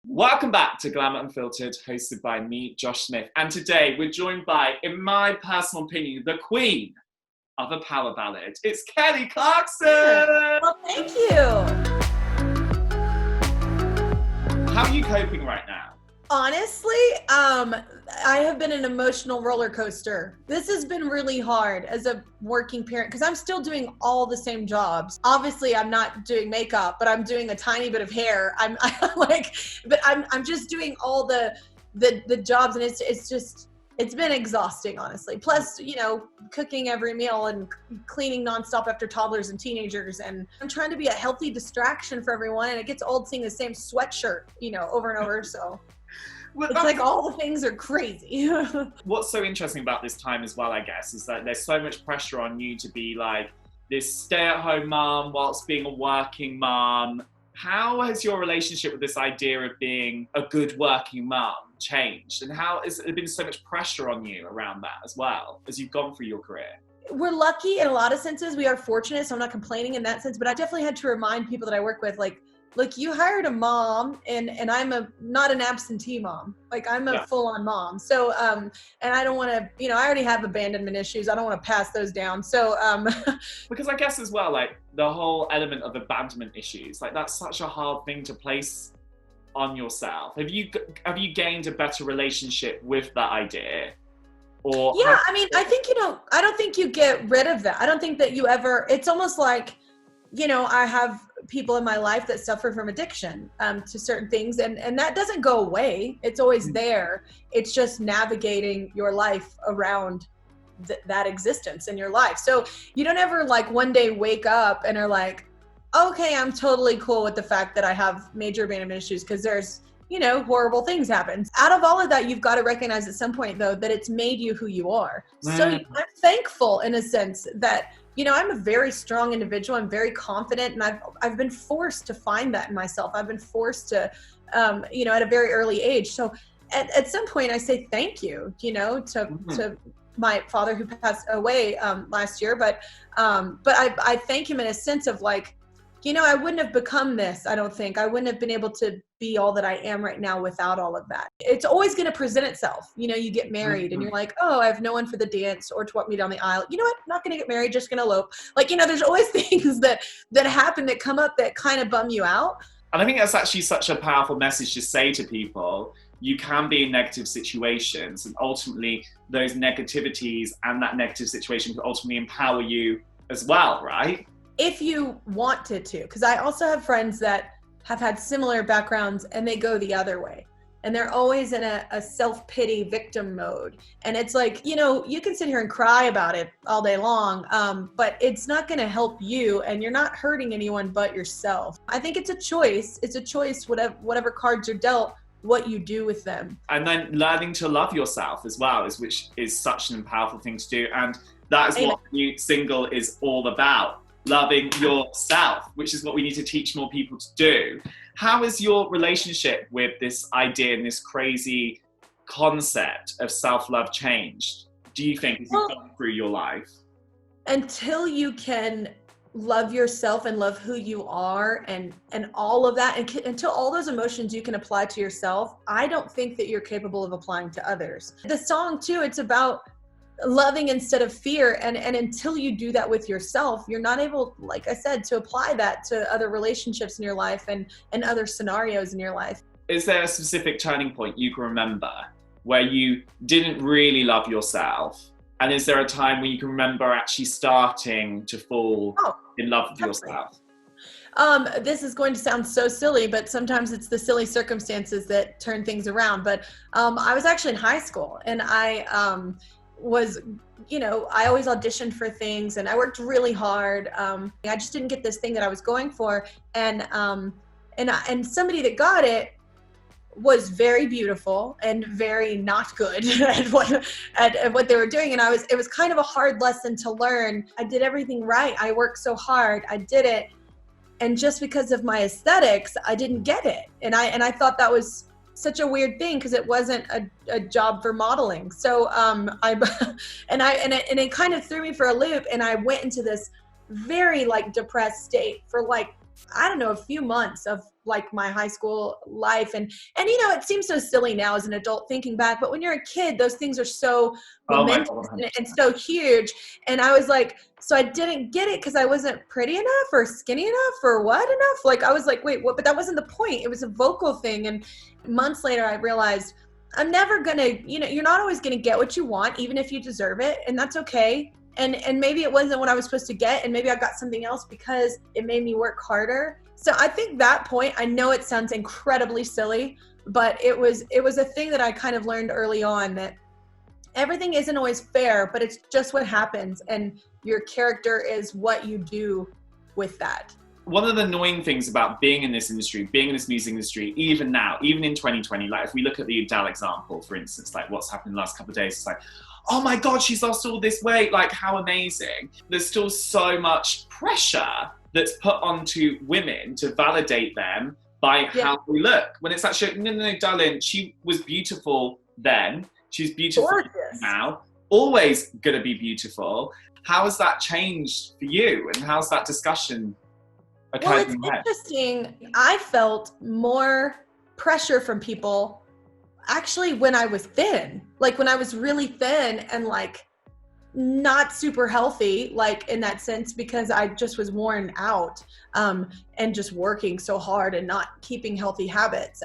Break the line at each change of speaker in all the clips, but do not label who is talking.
Welcome back to Glamour Unfiltered, hosted by me, Josh Smith. And today we're joined by, in my personal opinion, the queen of a power ballad. It's Kelly Clarkson!
Well, thank you.
How are you coping right now?
Honestly, I have been an emotional roller coaster. This has been really hard as a working parent because I'm still doing all the same jobs. Obviously, I'm not doing makeup, but I'm doing a tiny bit of hair. I'm just doing all the jobs, and it's been exhausting, honestly. Plus, cooking every meal and cleaning nonstop after toddlers and teenagers, and I'm trying to be a healthy distraction for everyone, and it gets old seeing the same sweatshirt, over and over. So. Well, it's like all the things are crazy.
What's so interesting about this time as well, I guess, is that there's so much pressure on you to be like this stay-at-home mom whilst being a working mom. How has your relationship with this idea of being a good working mom changed? And how has there been so much pressure on you around that as well as you've gone through your career?
We're lucky in a lot of senses. We are fortunate, so I'm not complaining in that sense. But I definitely had to remind people that I work with, look, you hired a mom, and I'm not an absentee mom. I'm a full-on mom. So, and I don't want to, I already have abandonment issues. I don't want to pass those down. So,
because I guess as well, the whole element of abandonment issues, that's such a hard thing to place on yourself. Have you gained a better relationship with that idea? Or
yeah, I think, I don't think you get rid of that. I don't think that you ever, it's almost like, I have people in my life that suffer from addiction to certain things, and that doesn't go away. It's always there. It's just navigating your life around that existence in your life. So you don't ever one day wake up and are like, okay, I'm totally cool with the fact that I have major abandonment issues, because there's horrible things happen. Out of all of that, you've got to recognize at some point, though, that it's made you who you are. So I'm thankful in a sense that I'm a very strong individual. I'm very confident, and I've been forced to find that in myself. I've been forced to, at a very early age. So at some point I say thank you, to my father who passed away last year. But I thank him in a sense of I wouldn't have become this. I don't think I wouldn't have been able to be all that I am right now without all of that. It's always going to present itself. You get married and you're like, oh, I have no one for the dance or to walk me down the aisle. You know what? I'm not going to get married, just going to elope. There's always things that happen, that come up, that kind of bum you out.
And I think that's actually such a powerful message to say to people. You can be in negative situations, and ultimately those negativities and that negative situation can ultimately empower you as well, right?
If you wanted to, because I also have friends that have had similar backgrounds and they go the other way, and they're always in a self-pity victim mode. And it's you can sit here and cry about it all day long, but it's not going to help you, and you're not hurting anyone but yourself. I think it's a choice. It's a choice, whatever cards are dealt, what you do with them.
And then learning to love yourself as well, which is such an powerful thing to do. And that is what the new single is all about. Loving yourself, which is what we need to teach more people to do. How is your relationship with this idea and this crazy concept of self-love changed, do you think, as you've gone through your life?
Until you can love yourself and love who you are and all of that, and until all those emotions you can apply to yourself, I don't think that you're capable of applying to others. The song too, it's about loving instead of fear, and until you do that with yourself, you're not able, like I said, to apply that to other relationships in your life and other scenarios in your life.
Is there a specific turning point you can remember where you didn't really love yourself, and is there a time when you can remember actually starting to fall in love with yourself?
This is going to sound so silly, but sometimes it's the silly circumstances that turn things around. But I was actually in high school, and I always auditioned for things, and I worked really hard. I just didn't get this thing that I was going for, and somebody that got it was very beautiful and very not good at what they were doing, and it was kind of a hard lesson to learn. I did everything right. I worked so hard. I did it, and just because of my aesthetics, I didn't get it, and I thought that was such a weird thing, because it wasn't a job for modeling. So it kind of threw me for a loop, and I went into this very depressed state for I don't know, a few months of like my high school life. And you know, it seems so silly now as an adult thinking back, but when you're a kid, those things are so momentous and so huge. And I was like, so I didn't get it because I wasn't pretty enough or skinny enough or what enough? Like, I was like, wait, what? But that wasn't the point. It was a vocal thing. And months later, I realized I'm never gonna, you know, you're not always gonna get what you want, even if you deserve it. And that's okay. And maybe it wasn't what I was supposed to get. And maybe I got something else because it made me work harder. So I think that point, I know it sounds incredibly silly, but it was a thing that I kind of learned early on, that everything isn't always fair, but it's just what happens. And your character is what you do with that.
One of the annoying things about being in this industry, being in this music industry, even now, even in 2020, like if we look at the Adele example, for instance, like what's happened in the last couple of days, it's like, oh my God, she's lost all this weight, like how amazing. There's still so much pressure that's put onto women to validate them by how they look. When it's actually, no, darling, she was beautiful then, she's beautiful now, always gonna be beautiful. How has that changed for you? And how's that discussion occurred?
Well, it's interesting. I felt more pressure from people actually when I was thin, like when I was really thin and like not super healthy, like in that sense, because I just was worn out and just working so hard and not keeping healthy habits.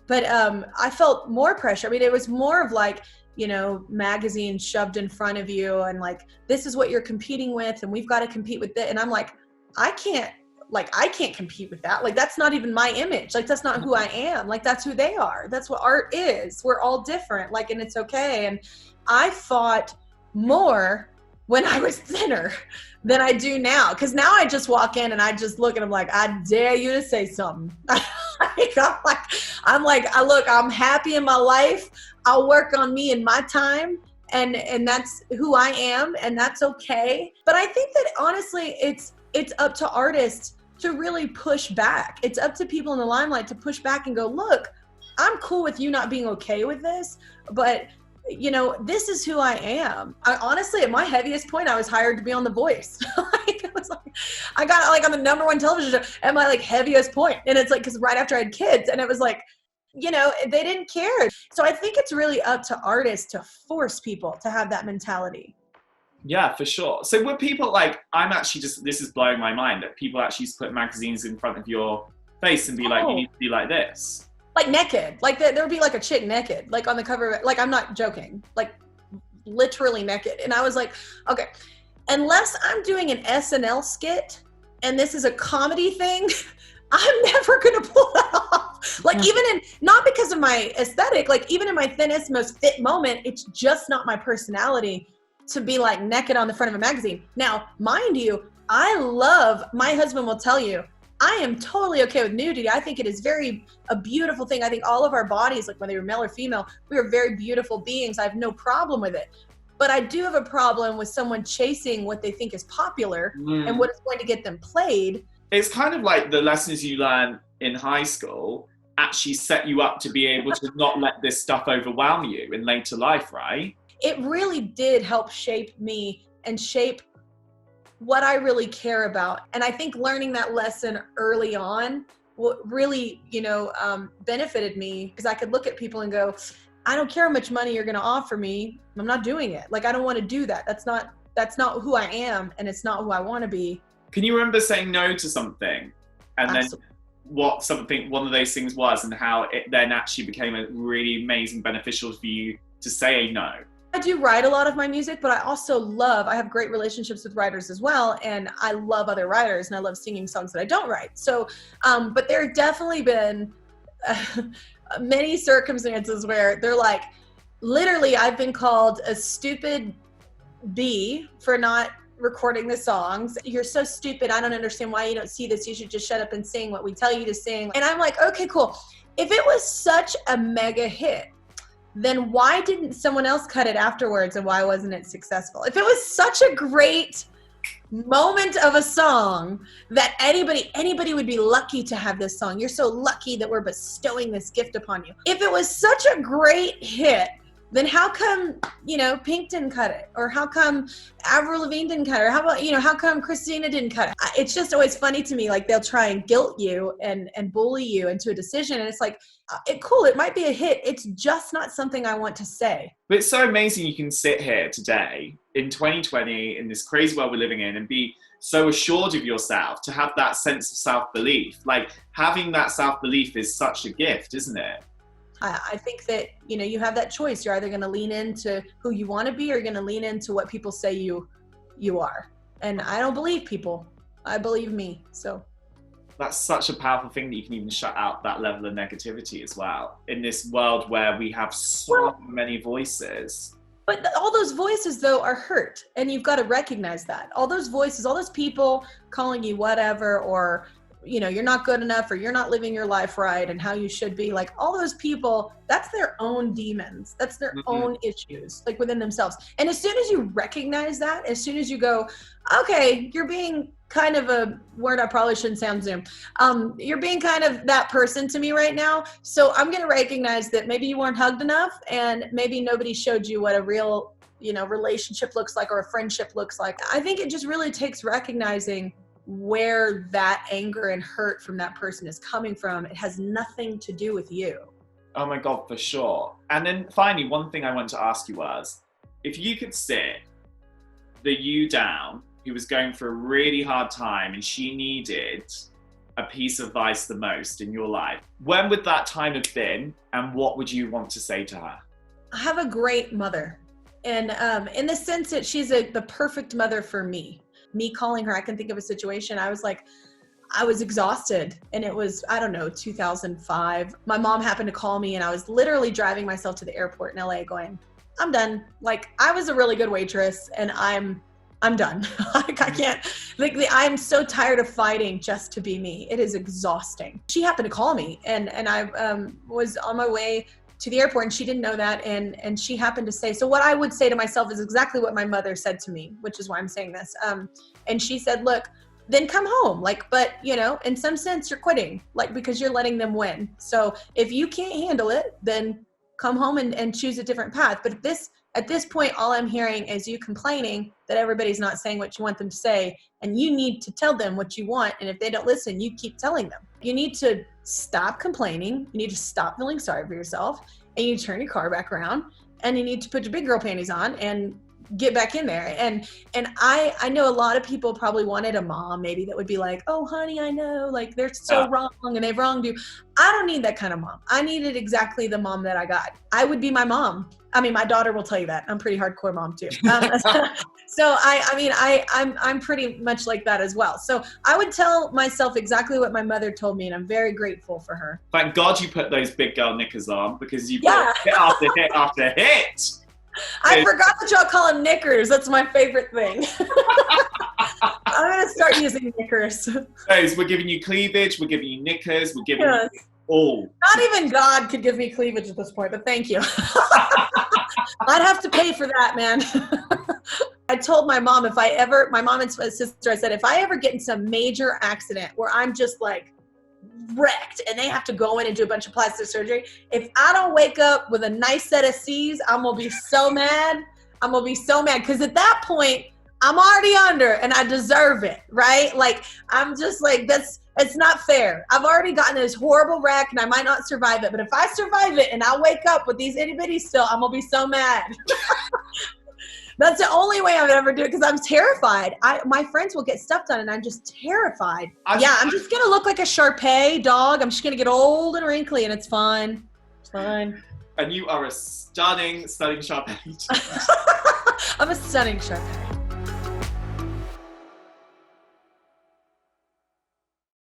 But I felt more pressure. I mean, it was more of like, you know, magazines shoved in front of you and like, this is what you're competing with and we've got to compete with it. And I'm like, I can't compete with that. Like, that's not even my image. Like, that's not who I am. Like, that's who they are. That's what art is. We're all different. Like, and it's okay. And I fought more when I was thinner than I do now. Cause now I just walk in and I just look and I'm like, I dare you to say something. I'm like, look, I'm happy in my life. I'll work on me in my time. And that's who I am. And that's okay. But I think that honestly, it's up to artists to really push back. It's up to people in the limelight to push back and go, look, I'm cool with you not being okay with this, but you know, this is who I am. I honestly, at my heaviest point, I was hired to be on The Voice. I got like on the #1 television show at my like heaviest point. And it's like, cause right after I had kids and it was like, you know, they didn't care. So I think it's really up to artists to force people to have that mentality.
Yeah, for sure. So were people like, I'm actually just, this is blowing my mind, that people actually used to put magazines in front of your face and be like, you need to be like this.
Like naked. Like there would be like a chick naked, like on the cover of it. Like, I'm not joking, like literally naked. And I was like, okay, unless I'm doing an SNL skit and this is a comedy thing, I'm never going to pull that off. Like even in, not because of my aesthetic, like even in my thinnest, most fit moment, it's just not my personality to be like naked on the front of a magazine. Now, mind you, my husband will tell you, I am totally okay with nudity. I think it is a beautiful thing. I think all of our bodies, like whether you're male or female, we are very beautiful beings. I have no problem with it. But I do have a problem with someone chasing what they think is popular and what is going to get them played.
It's kind of like the lessons you learn in high school actually set you up to be able to not let this stuff overwhelm you in later life, right?
It really did help shape me and shape what I really care about. And I think learning that lesson early on really, you know, benefited me because I could look at people and go, I don't care how much money you're going to offer me. I'm not doing it. Like, I don't want to do that. That's not who I am. And it's not who I want to be. Can
you remember saying no to something and Absolutely. Then one of those things was and how it then actually became a really amazing beneficial for you to say a no?
I do write a lot of my music, but I also I have great relationships with writers as well. And I love other writers and I love singing songs that I don't write. So, but there have definitely been many circumstances where they're like, literally, I've been called a stupid bee for not recording the songs. You're so stupid. I don't understand why you don't see this. You should just shut up and sing what we tell you to sing. And I'm like, okay, cool. If it was such a mega hit, then why didn't someone else cut it afterwards and why wasn't it successful? If it was such a great moment of a song that anybody would be lucky to have this song. You're so lucky that we're bestowing this gift upon you. If it was such a great hit, then how come, you know, Pink didn't cut it? Or how come Avril Lavigne didn't cut it? Or how about, you know, how come Christina didn't cut it? It's just always funny to me, like they'll try and guilt you and bully you into a decision. And it's like, cool, it might be a hit. It's just not something I want to say.
But it's so amazing you can sit here today in 2020 in this crazy world we're living in and be so assured of yourself, to have that sense of self-belief. Like having that self-belief is such a gift, isn't it?
I think that, you know, you have that choice. You're either going to lean into who you want to be, or you're going to lean into what people say you are. And I don't believe people. I believe me. So
that's such a powerful thing that you can even shut out that level of negativity as well in this world where we have so many voices.
But all those voices, though, are hurt. And you've got to recognize that. All those voices, all those people calling you whatever, or, you know, you're not good enough, or you're not living your life right and how you should be, like all those people, that's their own demons. That's their own issues, like within themselves. And as soon as you recognize that, as soon as you go, okay, you're being kind of a word I probably shouldn't say on Zoom. You're being kind of that person to me right now. So I'm going to recognize that maybe you weren't hugged enough, and maybe nobody showed you what a real, you know, relationship looks like, or a friendship looks like. I think it just really takes recognizing where that anger and hurt from that person is coming from. It has nothing to do with you.
Oh my God, for sure. And then finally, one thing I wanted to ask you was, if you could sit the you down who was going through a really hard time and she needed a piece of advice the most in your life, when would that time have been, and what would you want to say to her?
I have a great mother. And in the sense that she's the perfect mother for me. Me calling her, I can think of a situation. I was exhausted, and it was, I don't know, 2005. My mom happened to call me, and I was literally driving myself to the airport in LA going, I'm done. Like, I was a really good waitress, and I'm done. Like, I can't, like, I'm so tired of fighting just to be me. It is exhausting. She happened to call me, and I was on my way to the airport, and she didn't know that. And she happened to say, so what I would say to myself is exactly what my mother said to me, which is why I'm saying this. And she said, look, then come home. Like, but you know, in some sense you're quitting, like, because you're letting them win. So if you can't handle it, then come home and choose a different path. But at this point, all I'm hearing is you complaining that everybody's not saying what you want them to say, and you need to tell them what you want. And if they don't listen, you keep telling them. You need to stop complaining. You need to stop feeling sorry for yourself, and you turn your car back around, and you need to put your big girl panties on and get back in there. And I know a lot of people probably wanted a mom maybe that would be like, oh honey, I know, like they're so wrong and they've wronged you. I don't need that kind of mom. I needed exactly the mom that I got. I would be my mom. I mean, my daughter will tell you that. I'm pretty hardcore mom too. So I'm pretty much like that as well. So I would tell myself exactly what my mother told me, and I'm very grateful for her.
Thank God you put those big girl knickers on, because you put hit after hit after hit.
I forgot that y'all call them knickers. That's my favorite thing. I'm going to start using knickers.
Guys, we're giving you cleavage, we're giving you knickers, we're giving you all.
Not even God could give me cleavage at this point, but thank you. I'd have to pay for that, man. I told my mom, my mom and sister, I said, if I ever get in some major accident where I'm just like wrecked and they have to go in and do a bunch of plastic surgery, if I don't wake up with a nice set of C's, I'm going to be so mad. I'm going to be so mad, because at that point, I'm already under and I deserve it, right? Like, I'm just like, it's not fair. I've already gotten this horrible wreck and I might not survive it. But if I survive it and I wake up with these itty bitties still, I'm going to be so mad. That's the only way I would ever do it, because I'm terrified. My friends will get stuff done and I'm just terrified. I'm just going to look like a Shar-Pei dog. I'm just going to get old and wrinkly and it's fine. It's fine.
And you are a stunning Shar-Pei.
I'm a stunning Shar-Pei.